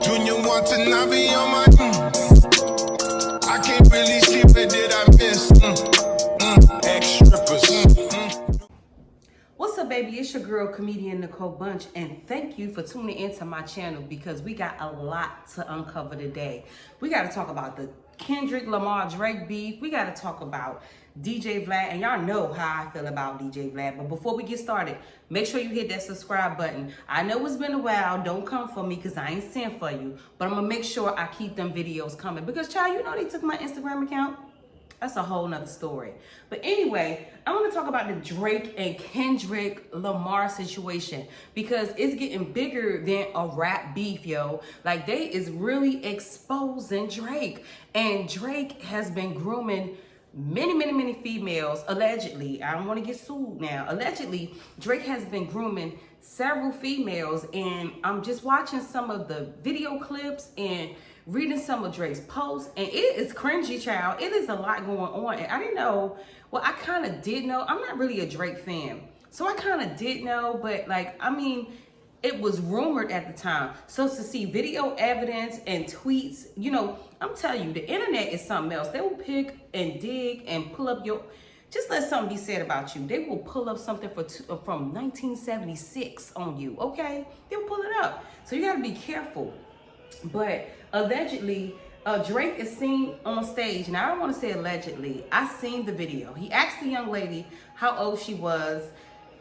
Junior want to not be on my I can't really see what did I miss. Ex-strippers. What's up, baby? It's your girl, comedian Nicole Bunch, and thank you for tuning into my channel because we got a lot to uncover today. We got to talk about the Kendrick Lamar Drake beef. We got to talk about DJ Vlad, and y'all know how I feel about DJ Vlad. But before we get started, make sure you hit that subscribe button. I know it's been a while. Don't come for me because I ain't sent for you. But I'm going to make sure I keep them videos coming because, child, you know they took my Instagram account. That's a whole nother story. But anyway, I want to talk about the Drake and Kendrick Lamar situation because it's getting bigger than a rap beef, yo. Like, they is really exposing Drake. And Drake has been grooming many females, allegedly. I don't want to get sued now. Allegedly, Drake has been grooming several females, and I'm just watching some of the video clips and reading some of Drake's posts, and it is cringy, child. It is a lot going on, and I didn't know. Well, I kind of did know. I'm not really a Drake fan, so I kind of did know, but like, I mean, it was rumored at the time. So to see video evidence and tweets, you know, I'm telling you, the internet is something else. They will pick and dig and pull up your, just let something be said about you. They will pull up something from 1976 on you, okay? They'll pull it up. So you gotta be careful. But allegedly, Drake is seen on stage, and I don't want to say allegedly. I seen the video. He asked the young lady how old she was.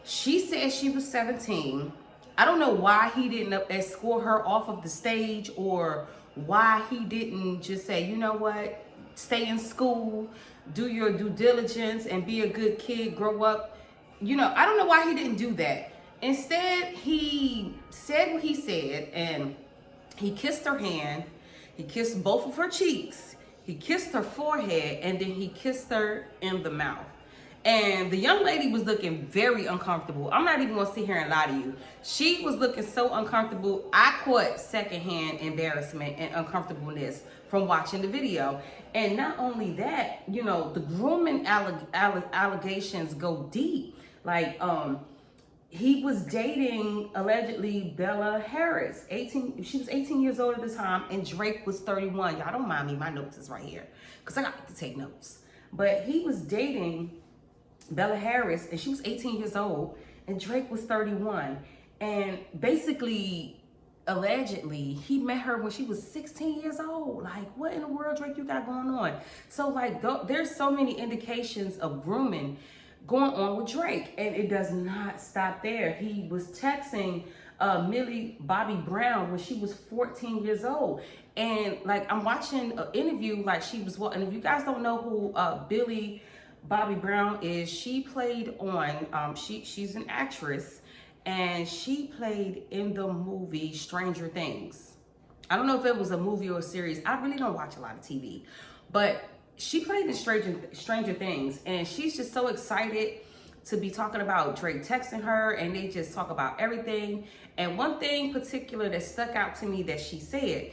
She said she was 17. I don't know why he didn't escort her off of the stage, or why he didn't just say, you know what, stay in school, do your due diligence, and be a good kid, grow up. You know, I don't know why he didn't do that. Instead, he said what he said, and he kissed her hand, he kissed both of her cheeks, he kissed her forehead, and then he kissed her in the mouth. And the young lady was looking very uncomfortable. I'm not even gonna sit here and lie to you. She was looking so uncomfortable. I caught secondhand embarrassment and uncomfortableness from watching the video. And not only that, you know, the grooming allegations go deep. Like, he was dating, allegedly, Bella Harris. She was 18 years old at the time, and Drake was 31. Y'all don't mind me, my notes is right here, because I got to take notes. But he was dating Bella Harris, and she was 18 years old, and Drake was 31. And basically, allegedly, he met her when she was 16 years old. Like, what in the world, Drake, you got going on? So, like, there's so many indications of grooming going on with Drake, and it does not stop there. He was texting Millie Bobby Brown when she was 14 years old. And, like, I'm watching an interview, like, she was, and if you guys don't know who Billy Bobby Brown is, she played on, she's an actress, and she played in the movie Stranger Things. I don't know if it was a movie or a series. I really don't watch a lot of TV, but she played in Stranger Things, and she's just so excited to be talking about Drake texting her, and they just talk about everything. And one thing particular that stuck out to me that she said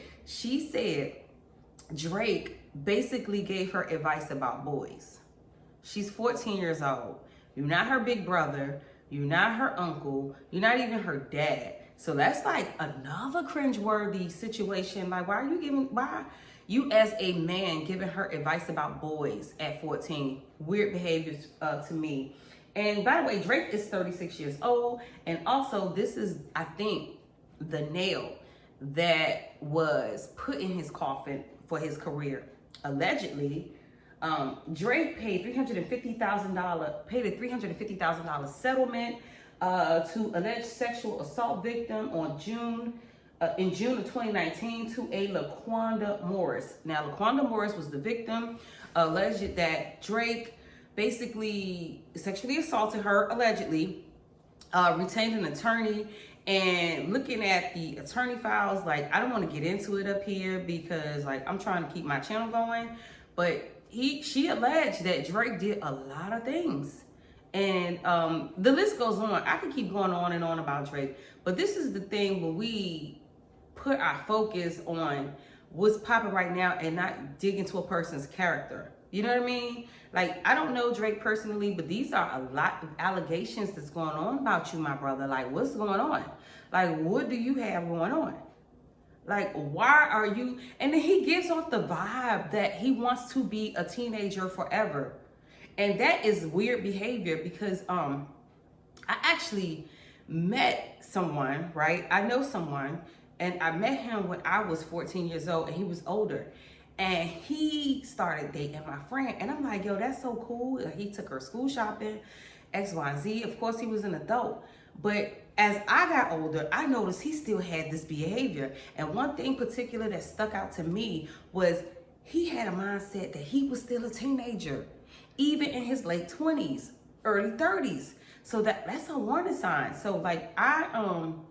Drake basically gave her advice about boys. She's 14 years old. You're not her big brother. You're not her uncle. You're not even her dad. So that's like another cringeworthy situation. Like, why you as a man giving her advice about boys at 14? Weird behaviors to me. And by the way, Drake is 36 years old. And also, this is, I think, the nail that was put in his coffin for his career. Allegedly, Drake paid a $350,000 settlement to alleged sexual assault victim in June of 2019 to a LaQuanda Morris. Now, LaQuanda Morris was the victim, alleged that Drake basically sexually assaulted her, allegedly, retained an attorney. And looking at the attorney files, like, I don't want to get into it up here because, like, I'm trying to keep my channel going, but she alleged that Drake did a lot of things. And the list goes on. I could keep going on and on about Drake, but this is the thing when we put our focus on what's popping right now and not dig into a person's character. You know what I mean? Like, I don't know Drake personally, but these are a lot of allegations that's going on about you, my brother. Like, what's going on? Like, what do you have going on? Like, why are you? And then he gives off the vibe that he wants to be a teenager forever. And that is weird behavior because I actually met someone, right? I know someone, and I met him when I was 14 years old and he was older. And he started dating my friend. And I'm like, yo, that's so cool. He took her school shopping, X, Y, and Z. Of course, he was an adult. But as I got older, I noticed he still had this behavior. And one thing particular that stuck out to me was he had a mindset that he was still a teenager, even in his late 20s, early 30s. So that's a warning sign. So like I'm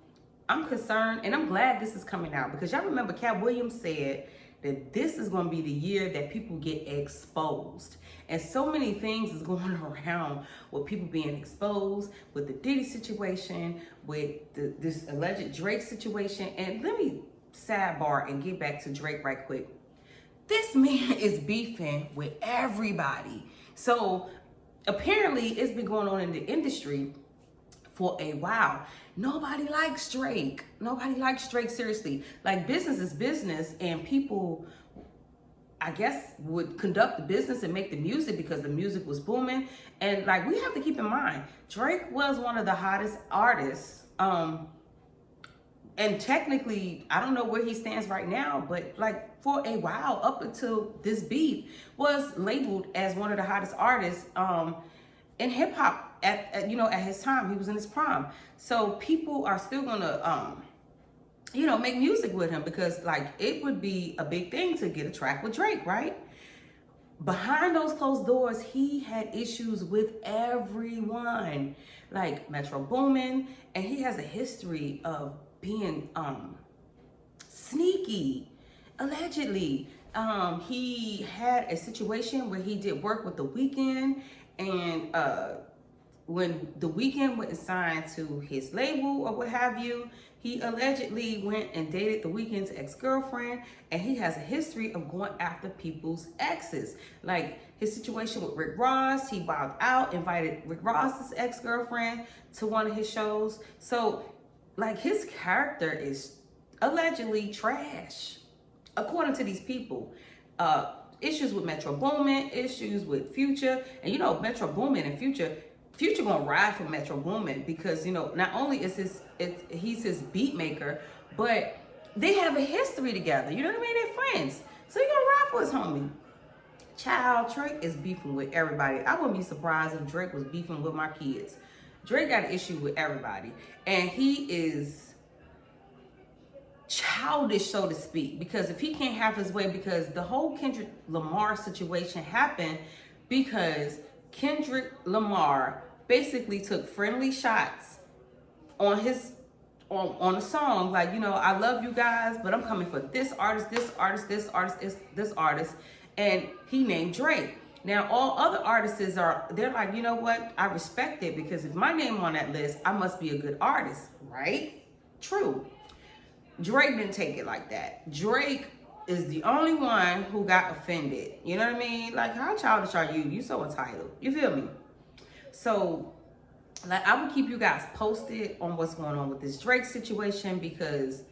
concerned, and I'm glad this is coming out, because y'all remember Cat Williams said that this is going to be the year that people get exposed. And so many things is going around with people being exposed, with the Diddy situation, with this alleged Drake situation. And let me sidebar and get back to Drake right quick. This man is beefing with everybody. So apparently it's been going on in the industry for a while. Nobody likes Drake. Nobody likes Drake, seriously. Like, business is business, and people, I guess, would conduct the business and make the music because the music was booming. And like, we have to keep in mind, Drake was one of the hottest artists. And technically, I don't know where he stands right now, but like for a while, up until this beef, was labeled as one of the hottest artists in hip hop at his time. He was in his prime. So people are still gonna make music with him, because like it would be a big thing to get a track with Drake, right? Behind those closed doors, he had issues with everyone, like Metro Boomin, and he has a history of being sneaky, allegedly. He had a situation where he did work with The Weeknd, and when The Weeknd went and signed to his label or what have you, he allegedly went and dated The Weeknd's ex-girlfriend, and he has a history of going after people's exes. Like his situation with Rick Ross, he wilded out, invited Rick Ross's ex-girlfriend to one of his shows. So like, his character is allegedly trash, according to these people. Issues with Metro Boomin, issues with Future, and Metro Boomin and Future gonna ride for Metro Boomin, because not only is he's his beat maker, but they have a history together. You know what I mean? They're friends, so he gonna ride for his homie. Child, Drake is beefing with everybody. I wouldn't be surprised if Drake was beefing with my kids. Drake got an issue with everybody, and he is childish, so to speak, because if he can't have his way, because the whole Kendrick Lamar situation happened because Kendrick Lamar basically took friendly shots on on a song, like, I love you guys, but I'm coming for this artist, this artist, this artist, this artist, and he named Drake. Now, all other artists they're like, you know what? I respect it, because if my name on that list, I must be a good artist, right? True. Drake didn't take it like that. Drake is the only one who got offended. You know what I mean? Like, how childish are you? You so entitled. You feel me? So, like, I will keep you guys posted on what's going on with this Drake situation, because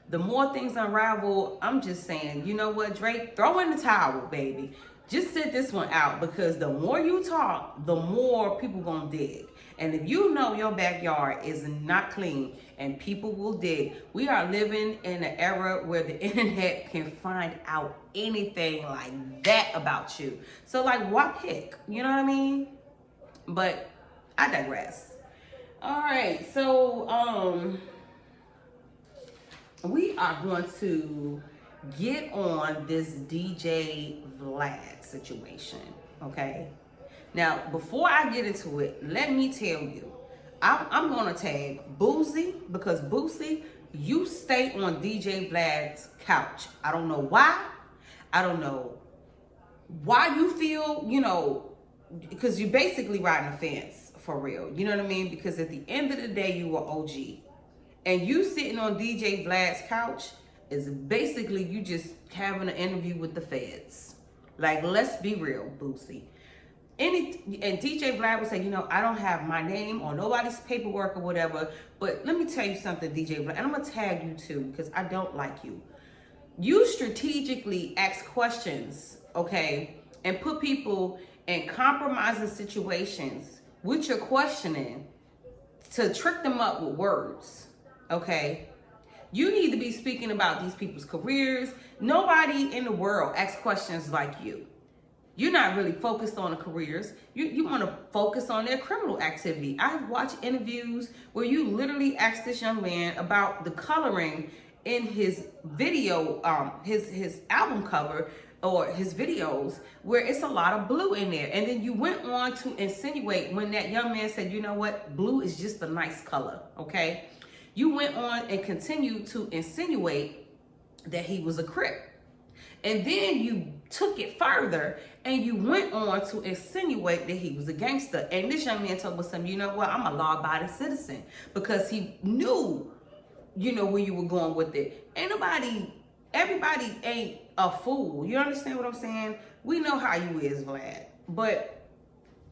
the more things unravel, I'm just saying, you know what, Drake, throw in the towel, baby. Just sit this one out, because the more you talk, the more people gonna dig. And if you know your backyard is not clean and people will dig, we are living in an era where the internet can find out anything like that about you. So like, why pick? You know what I mean? But I digress. All right, so we are going to get on this DJ Vlad situation, okay? Now, before I get into it, let me tell you, I'm gonna tag Boosie, because Boosie, you stay on DJ Vlad's couch. I don't know why. I don't know why you feel, because you basically riding a fence, for real. You know what I mean? Because at the end of the day, you were OG. And you sitting on DJ Vlad's couch is basically you just having an interview with the feds. Like, let's be real, Boosie. And DJ Vlad would say, I don't have my name or nobody's paperwork or whatever, but let me tell you something, DJ Vlad, and I'm gonna tag you too, because I don't like you. you strategically ask questions, okay, and put people in compromising situations with your questioning to trick them up with words, okay? You need to be speaking about these people's careers. Nobody in the world asks questions like you. You're not really focused on the careers. You want to focus on their criminal activity. I've watched interviews where you literally ask this young man about the coloring in his video, his album cover or his videos, where it's a lot of blue in there. And then you went on to insinuate when that young man said, you know what, blue is just a nice color, okay? You went on and continued to insinuate that he was a Crip. And then you took it further and you went on to insinuate that he was a gangster. And this young man told us, you know what, I'm a law-abiding citizen, because he knew, you know, where you were going with it. Everybody ain't a fool. You understand what I'm saying? We know how you is, Vlad. But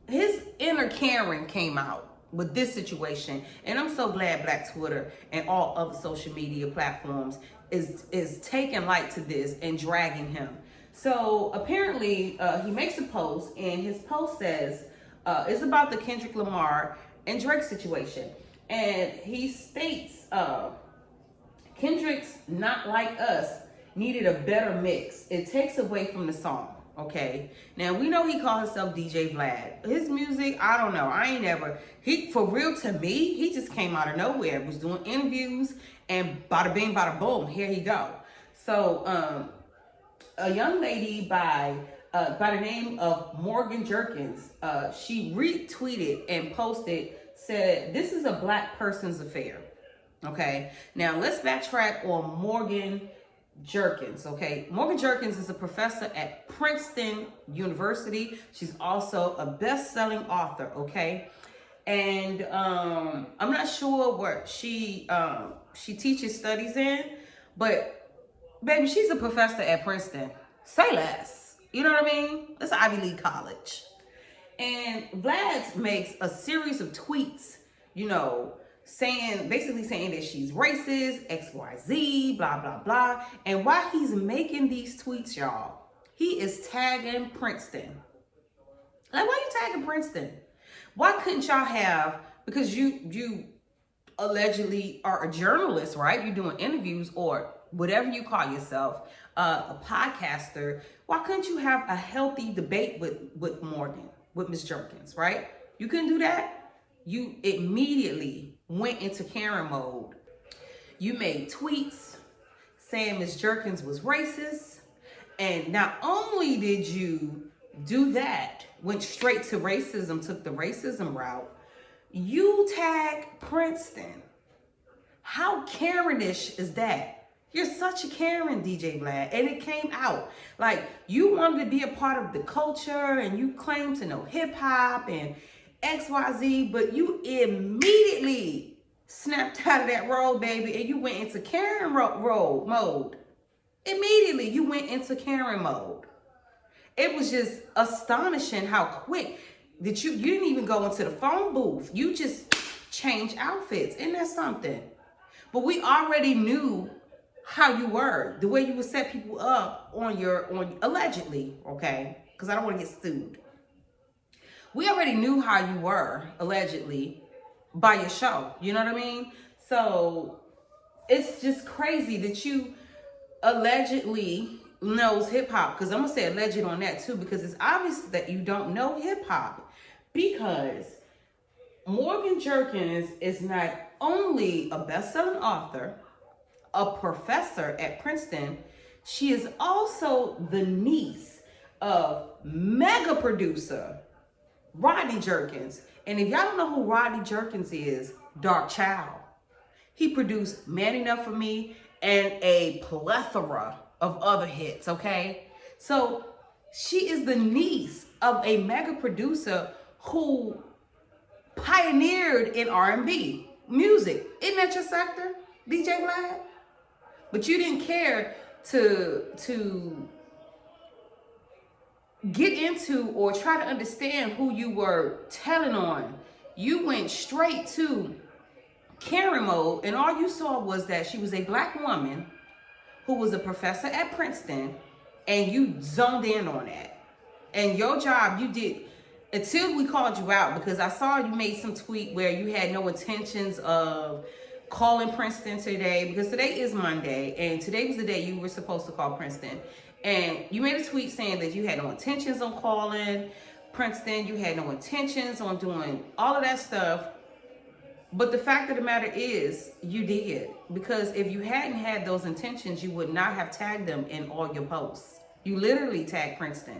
his inner Karen came out with this situation. And I'm so glad Black Twitter and all other social media platforms is taking light to this and dragging him. So apparently he makes a post, and his post says it's about the Kendrick Lamar and Drake situation. And he states Kendrick's Not Like Us needed a better mix. It takes away from the song. Okay, now we know he called himself DJ Vlad. His music, I don't know. I ain't ever, for real, to me, he just came out of nowhere, was doing interviews, and bada bing, bada boom, here he go. So a young lady by the name of Morgan Jerkins, she retweeted and posted, said, "This is a Black person's affair." Okay, now let's backtrack on Morgan Jerkins, okay? Morgan Jerkins is a professor at Princeton University. She's also a best-selling author, okay? And I'm not sure what she teaches studies in, but baby, she's a professor at Princeton. Say less. You know what I mean? That's an Ivy League college. And Vlad makes a series of tweets, you know, basically saying that she's racist, XYZ, blah, blah, blah. And while he's making these tweets, y'all, he is tagging Princeton. Like, why are you tagging Princeton? Why couldn't y'all have, because you allegedly are a journalist, right? You're doing interviews or whatever you call yourself, a podcaster. Why couldn't you have a healthy debate with Morgan, with Ms. Jerkins, right? You couldn't do that? You immediately went into Karen mode. You made tweets saying Ms. Jerkins was racist. And not only did you do that, went straight to racism, took the racism route, you tagged Princeton. How Karenish is that? You're such a Karen, DJ Vlad. And it came out. Like, you wanted to be a part of the culture and you claimed to know hip hop and XYZ, but you immediately snapped out of that role, baby, and you went into Karen role mode. Immediately, you went into Karen mode. It was just astonishing how quick that you didn't even go into the phone booth. You just changed outfits. Isn't that something? But we already knew how you were, the way you would set people up on allegedly, okay? Because I don't want to get sued. We already knew how you were, allegedly, by your show. You know what I mean? So it's just crazy that you allegedly knows hip hop. Because I'm going to say alleged on that too, because it's obvious that you don't know hip hop. Because Morgan Jerkins is not only a best-selling author, a professor at Princeton, she is also the niece of mega producer Rodney Jerkins. And if y'all don't know who Rodney Jerkins is, Dark Child. He produced Man Enough for Me and a plethora of other hits, okay? So she is the niece of a mega producer who pioneered in R&B music. Isn't that your sector, DJ Vlad? But you didn't care to get into or try to understand who you were telling on. You went straight to Karen mode, and all you saw was that she was a Black woman who was a professor at Princeton, and you zoned in on that. And your job, you did, until we called you out, because I saw you made some tweet where you had no intentions of calling Princeton today, because today is Monday, and today was the day you were supposed to call Princeton. And you made a tweet saying that you had no intentions on calling Princeton, you had no intentions on doing all of that stuff. But the fact of the matter is, you did. Because if you hadn't had those intentions, you would not have tagged them in all your posts. You literally tagged Princeton.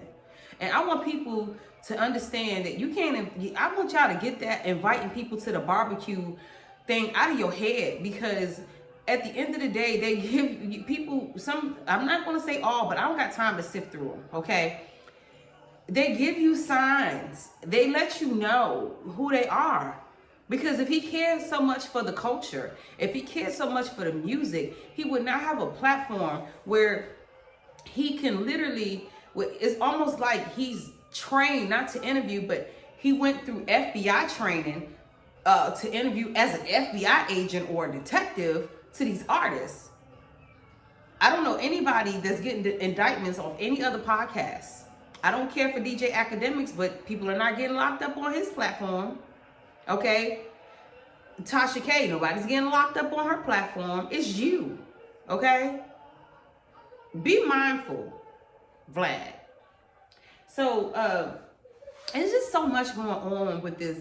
And I want people to understand that you can't, I want y'all to get that inviting people to the barbecue thing out of your head, because at the end of the day, they give people some, I'm not going to say all, but I don't got time to sift through them, okay? They give you signs. They let you know who they are. Because if he cares so much for the culture, if he cares so much for the music, he would not have a platform where he can literally, it's almost like he's trained not to interview, but he went through FBI training to interview as an FBI agent or a detective to these artists. I don't know anybody that's getting the indictments on any other podcast. I don't care for DJ Academics, but people are not getting locked up on his platform. Okay? Tasha K, nobody's getting locked up on her platform. It's you. Okay? Be mindful, Vlad. So, there's just so much going on with this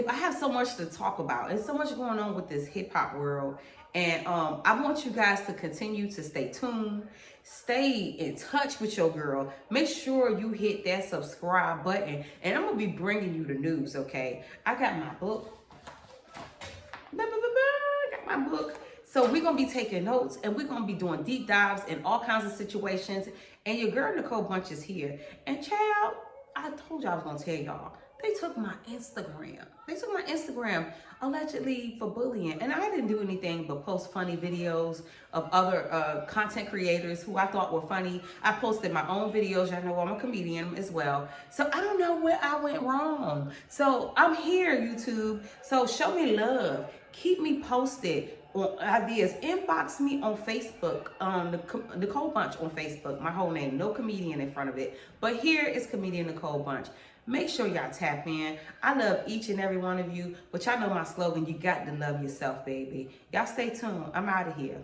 I have so much to talk about. There's so much going on with this hip-hop world. And I want you guys to continue to stay tuned. Stay in touch with your girl. Make sure you hit that subscribe button. And I'm going to be bringing you the news, okay? I got my book. I got my book. So we're going to be taking notes, and we're going to be doing deep dives in all kinds of situations. And your girl, Nicole Bunch, is here. And child, I told y'all I was going to tell y'all. They took my Instagram. They took my Instagram allegedly for bullying. And I didn't do anything but post funny videos of other content creators who I thought were funny. I posted my own videos. Y'all know I'm a comedian as well. So I don't know where I went wrong. So I'm here, YouTube. So show me love. Keep me posted on ideas. Inbox me on Facebook, Nicole Bunch on Facebook. My whole name, no comedian in front of it. But here is comedian Nicole Bunch. Make sure y'all tap in. I love each and every one of you, but y'all know my slogan, you got to love yourself, baby. Y'all stay tuned. I'm out of here.